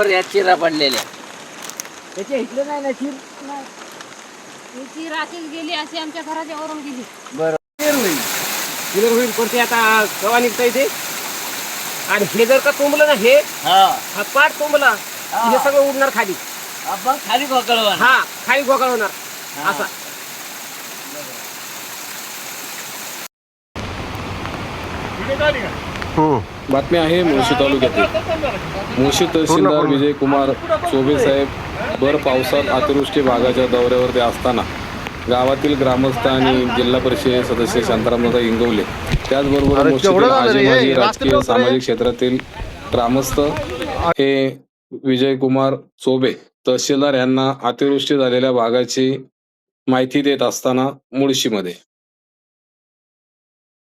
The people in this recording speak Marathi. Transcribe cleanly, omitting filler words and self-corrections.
समोर या चिरा पडलेल्या त्याच्या इथलं नाही ना चिर नाही. ती राशीच गेली अशी आमच्या घराच्या वरून गेली. बरं क्लिअर होईल कोणते आता केव्हा निघता येते. आणि हे जर का तुंबलं ना हे हा पाठ तुंबला हे सगळं उडणार खाली. आपण खाली गोकळवणार. हा खाली गोकळवणार असा. बातमी आहे मुळशी तालुक्यातील. मुळशी तहसीलदार विजयकुमार चोबे साहेब भर पावसात अतिवृष्टी भागाच्या दौऱ्यावरती असताना गावातील ग्रामस्थ आणि जिल्हा परिषद सदस्य शांतारामदादा इंगवले त्याचबरोबर मुळशीतील राजकीय सामाजिक क्षेत्रातील ग्रामस्थ हे विजयकुमार चोबे तहसीलदार यांना अतिवृष्टी झालेल्या भागाची माहिती देत असताना मुळशीमध्ये